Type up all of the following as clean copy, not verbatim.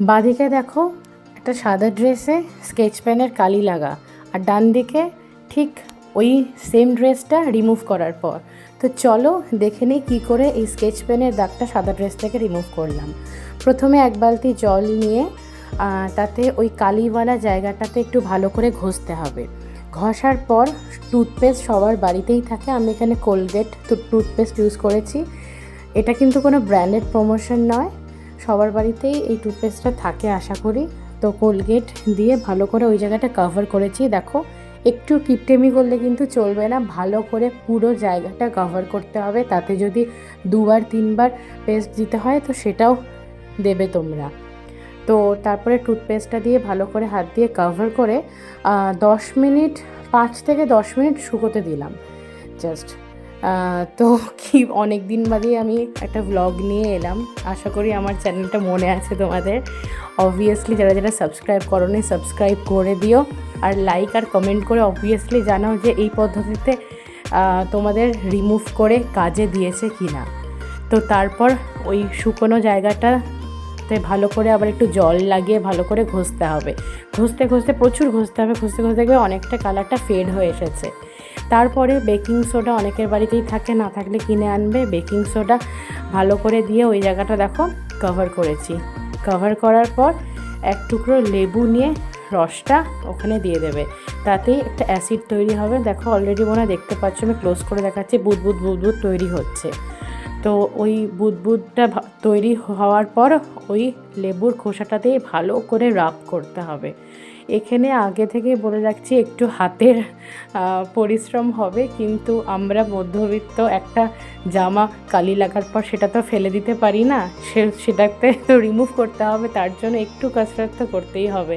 বাঁদিকে দেখো একটা সাদা ড্রেসে স্কেচ পেনের কালি লাগা, আর ডান দিকে ঠিক ওই সেম ড্রেসটা রিমুভ করার পর। তো চলো দেখে নিই কী করে এই স্কেচ পেনের দাগটা সাদা ড্রেস থেকে রিমুভ করলাম। প্রথমে এক বালতি জল নিয়ে তাতে ওই কালিওয়ালা জায়গাটাতে একটু ভালো করে ঘষতে হবে। ঘষার পর টুথপেস্ট সবার বাড়িতেই থাকে, আমি এখানে কোলগেট টুথপেস্ট ইউজ করেছি। এটা কিন্তু কোনো ব্র্যান্ডেড প্রমোশন নয়, সবার বাড়িতেই এই টুথপেস্টটা থাকে আশা করি। তো কোলগেট দিয়ে ভালো করে ওই জায়গাটা কভার করেছি। দেখো একটু কিপটেমি করলে কিন্তু চলবে না, ভালো করে পুরো জায়গাটা কভার করতে হবে। তাতে যদি 2বার 3বার পেস্ট দিতে হয় তো সেটাও দেবে তোমরা। তো তারপরে টুথপেস্টটা দিয়ে ভালো করে হাত দিয়ে কভার করে 5 থেকে 10 মিনিট শুকোতে দিলাম জাস্ট। তো কি অনেক দিন বাদেই আমি একটা ব্লগ নিয়ে এলাম, আশা করি আমার চ্যানেলটা মনে আছে তোমাদের। অবভিয়াসলি যারা যারা সাবস্ক্রাইব করোনি সাবস্ক্রাইব করে দিও, আর লাইক আর কমেন্ট করে অবভিয়াসলি জানাও যে এই পদ্ধতিতে তোমাদের রিমুভ করে কাজে দিয়েছে কি না। তো তারপর ওই শুকনো জায়গাটাতে ভালো করে আবার একটু জল লাগিয়ে ভালো করে ঘষতে হবে। ঘষতে প্রচুর ঘষতে হবে, ঘষতে দেখবে অনেকটা কালারটা ফেড হয়ে এসেছে। তারপরে বেকিং সোডা অনেকের বাড়িতেই থাকে, না থাকলে কিনে আনবে। বেকিং সোডা ভালো করে দিয়ে ওই জায়গাটা দেখো কভার করেছি। কভার করার পর এক টুকরো লেবু নিয়ে রসটা ওখানে দিয়ে দেবে, তাতেই একটা অ্যাসিড তৈরি হবে। দেখো অলরেডি মনে হয় দেখতে পাচ্ছ, আমি ক্লোজ করে দেখাচ্ছি, বুদবুদ তৈরি হচ্ছে। তো ওই বুদবুদটা তৈরি হওয়ার পর ওই লেবুর খোসাটাতেই ভালো করে রাব করতে হবে। এখানে আগে থেকে বলে রাখছি একটু হাতের পরিশ্রম হবে, কিন্তু আমরা মধ্যবিত্ত, একটা জামা কালি লাগার পর সেটা তো ফেলে দিতে পারি না, সেটাতে তো রিমুভ করতে হবে, তার জন্য একটু কসরত তো করতেই হবে।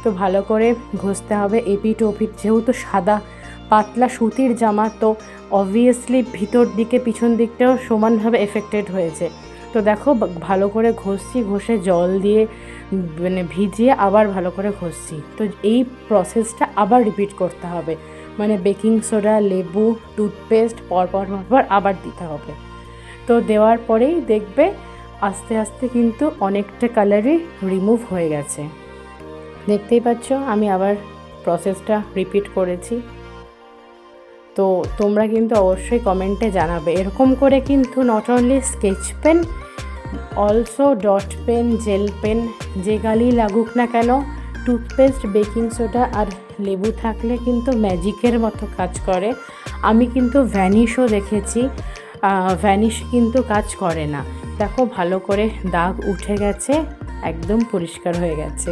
তো ভালো করে ঘষতে হবে এপিঠ ওপিঠ, যেহেতু সাদা পাতলা সুতির জামা, তো অবভিয়াসলি ভিতর দিকে পিছন দিকটাও সমানভাবে এফেক্টেড হয়েছে। তো দেখো ভালো করে ঘষে জল দিয়ে মানে ভিজিয়ে আবার ভালো করে ঘষছি। তো এই প্রসেসটা আবার রিপিট করতে হবে, মানে বেকিং সোডা, লেবু, টুথপেস্ট পরপর আবার দিতে হবে। তো দেওয়ার পরেই দেখবে আস্তে আস্তে কিন্তু অনেকটা কালারই রিমুভ হয়ে গেছে। দেখতেই পাচ্ছ আমি আবার প্রসেসটা রিপিট করেছি। তো তোমরা কিন্তু অবশ্যই কমেন্টে জানাবে। এরকম করে কিন্তু not only sketch pen, also dot pen, gel pen, যে কালি লাগুক না কেন, টুথপেস্ট, বেকিং সোডা আর লেবু থাকলে কিন্তু ম্যাজিকের মতো কাজ করে। আমি কিন্তু ভ্যানিশও দেখেছি, ভ্যানিশ কিন্তু কাজ করে না। দেখো ভালো করে দাগ উঠে গেছে, একদম পরিষ্কার হয়ে গেছে।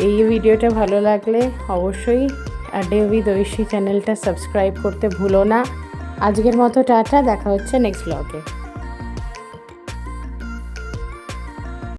এই ভিডিওটা ভালো লাগলে অবশ্যই ডে উইথ ঐশী চ্যানেলটা সাবস্ক্রাইব করতে ভুলো না। আজকের মতো টাটা, দেখা হচ্ছে নেক্সট ব্লগে।